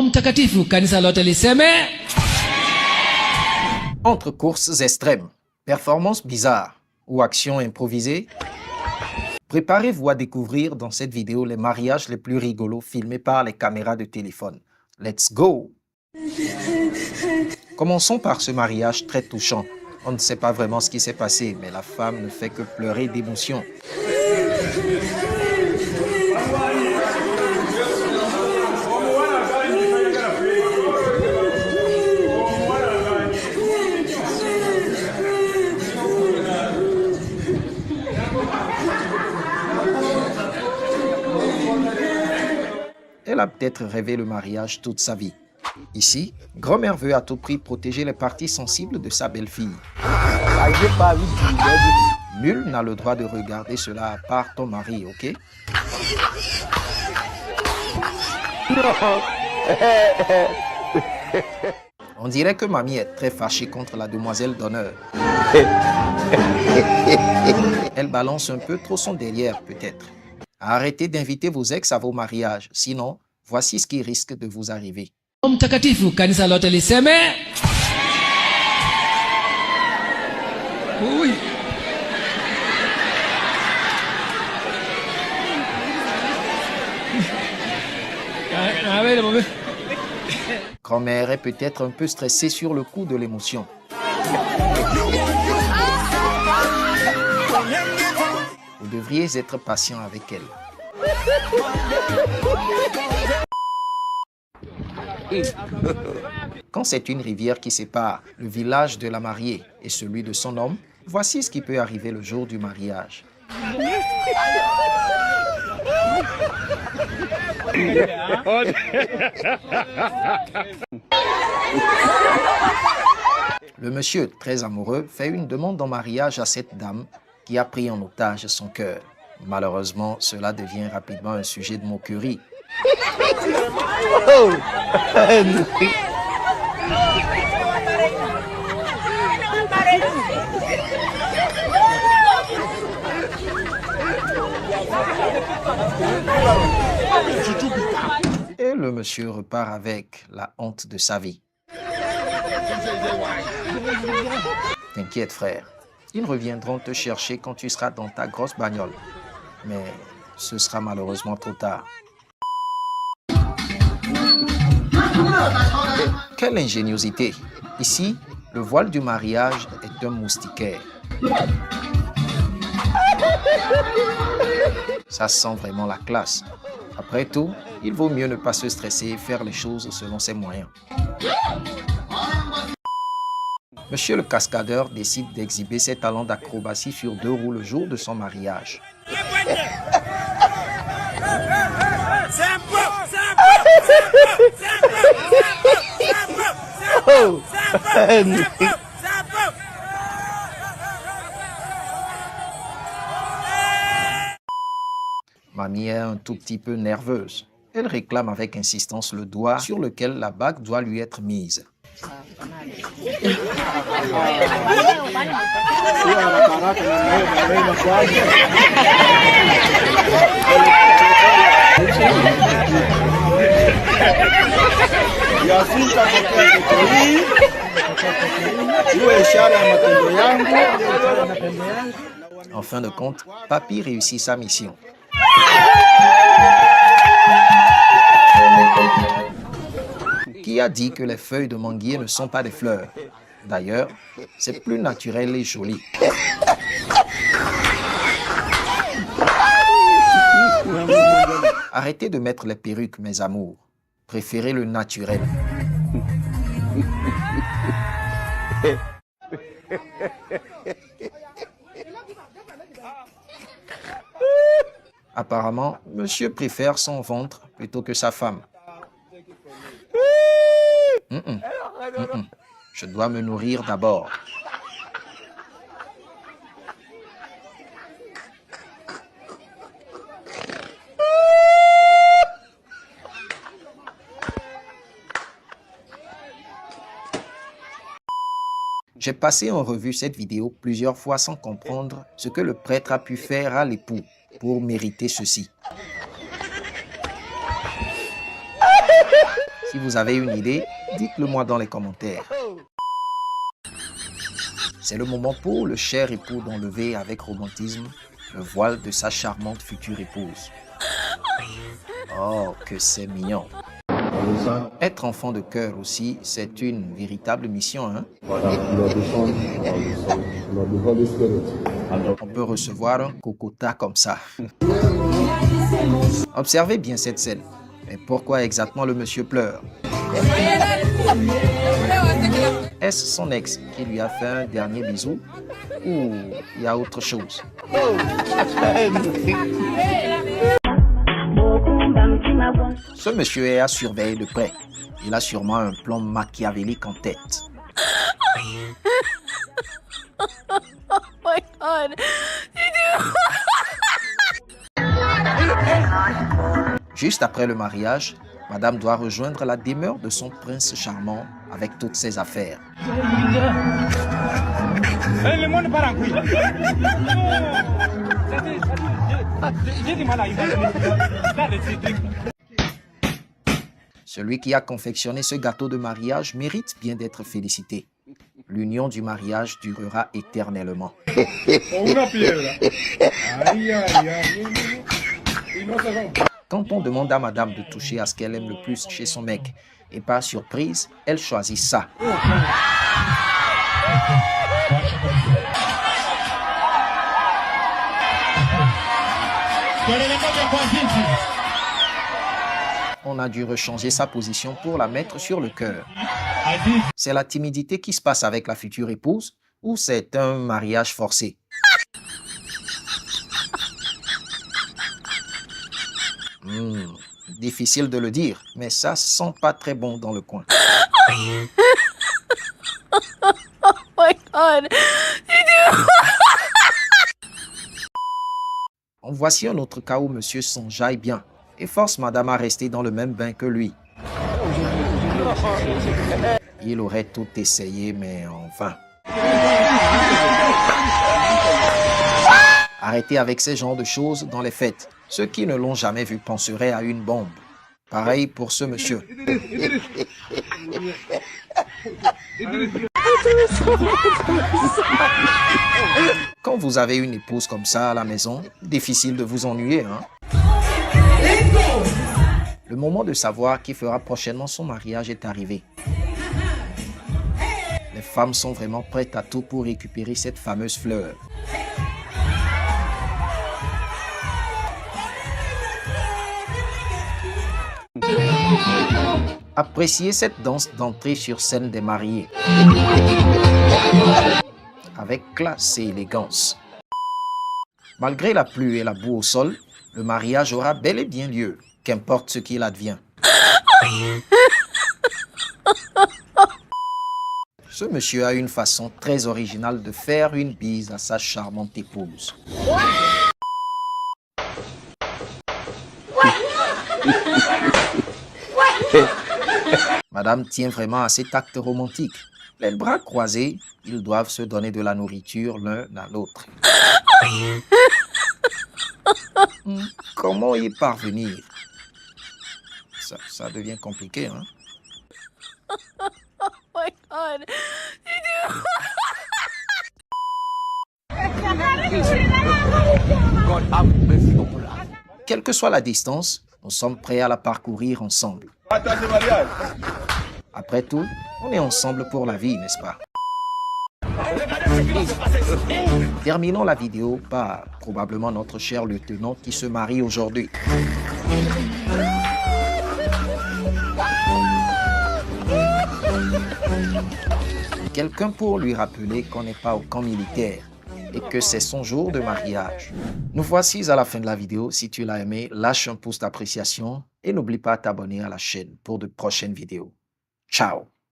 Mtakatifu kanisa lote liseme. Entre courses extrêmes, performances bizarres ou actions improvisées, préparez-vous à découvrir dans cette vidéo les mariages les plus rigolos filmés par les caméras de téléphone. Let's go! Commençons par ce mariage très touchant. On ne sait pas vraiment ce qui s'est passé, mais la femme ne fait que pleurer d'émotion. Elle a peut-être rêvé le mariage toute sa vie. Ici, grand-mère veut à tout prix protéger les parties sensibles de sa belle-fille. Nul n'a le droit de regarder cela à part ton mari, ok? On dirait que mamie est très fâchée contre la demoiselle d'honneur. Elle balance un peu trop son derrière, peut-être. Arrêtez d'inviter vos ex à vos mariages, sinon, voici ce qui risque de vous arriver. Mtakatifu kanisa lote liseme. Oui. Grand-mère est peut-être un peu stressée sur le coup de l'émotion. Vous devriez être patient avec elle. Quand c'est une rivière qui sépare le village de la mariée et celui de son homme, voici ce qui peut arriver le jour du mariage. Le monsieur, très amoureux, fait une demande en mariage à cette dame qui a pris en otage son cœur. Malheureusement, cela devient rapidement un sujet de moquerie. Et le monsieur repart avec la honte de sa vie. T'inquiète frère, ils reviendront te chercher quand tu seras dans ta grosse bagnole. Mais ce sera malheureusement trop tard. Quelle ingéniosité! Ici, le voile du mariage est un moustiquaire. Ça sent vraiment la classe. Après tout, il vaut mieux ne pas se stresser et faire les choses selon ses moyens. Monsieur le cascadeur décide d'exhiber ses talents d'acrobatie sur 2 roues le jour de son mariage. Mamie est un tout petit peu nerveuse. Elle réclame avec insistance le doigt sur lequel la bague doit lui être mise. En fin de compte, Papy réussit sa mission. Qui a dit que les feuilles de manguier ne sont pas des fleurs? D'ailleurs, c'est plus naturel et joli. Arrêtez de mettre les perruques, mes amours. Préférez le naturel. Apparemment, monsieur préfère son ventre plutôt que sa femme. Je dois me nourrir d'abord. J'ai passé en revue cette vidéo plusieurs fois sans comprendre ce que le prêtre a pu faire à l'époux pour mériter ceci. Si vous avez une idée, dites-le moi dans les commentaires. C'est le moment pour le cher époux d'enlever avec romantisme le voile de sa charmante future épouse. Oh, que c'est mignon. Être enfant de cœur aussi, c'est une véritable mission, hein? On peut recevoir un cocota comme ça. Observez bien cette scène. Mais pourquoi exactement le monsieur pleure? Est-ce son ex qui lui a fait un dernier bisou ou il y a autre chose? Ce monsieur est à surveiller de près. Il a sûrement un plan machiavélique en tête. Oh my God. Juste après le mariage, Madame doit rejoindre la demeure de son prince charmant avec toutes ses affaires. Celui qui a confectionné ce gâteau de mariage mérite bien d'être félicité. L'union du mariage durera éternellement. Quand on demande à madame de toucher à ce qu'elle aime le plus chez son mec, et par surprise, elle choisit ça. On a dû rechanger sa position pour la mettre sur le cœur. C'est la timidité qui se passe avec la future épouse ou c'est un mariage forcé? Difficile de le dire, mais ça sent pas très bon dans le coin. Oh my God. En voici un autre cas où monsieur s'enjaille bien et force madame à rester dans le même bain que lui. Il aurait tout essayé, mais en vain. Arrêtez avec ces genres de choses dans les fêtes. Ceux qui ne l'ont jamais vu penseraient à une bombe. Pareil pour ce monsieur. Quand vous avez une épouse comme ça à la maison, difficile de vous ennuyer, hein? Le moment de savoir qui fera prochainement son mariage est arrivé. Les femmes sont vraiment prêtes à tout pour récupérer cette fameuse fleur. Appréciez cette danse d'entrée sur scène des mariés. Avec classe et élégance. Malgré la pluie et la boue au sol, le mariage aura bel et bien lieu, qu'importe ce qu'il advient. Ce monsieur a une façon très originale de faire une bise à sa charmante épouse. Madame tient vraiment à cet acte romantique. Les bras croisés, ils doivent se donner de la nourriture l'un à l'autre. Comment y parvenir? Ça devient compliqué, hein? Oh my God. Quelle que soit la distance, nous sommes prêts à la parcourir ensemble. Après tout, on est ensemble pour la vie, n'est-ce pas? Terminons la vidéo par probablement notre cher lieutenant qui se marie aujourd'hui. Quelqu'un pour lui rappeler qu'on n'est pas au camp militaire et que c'est son jour de mariage. Nous voici à la fin de la vidéo. Si tu l'as aimé, lâche un pouce d'appréciation et n'oublie pas de t'abonner à la chaîne pour de prochaines vidéos. Ciao!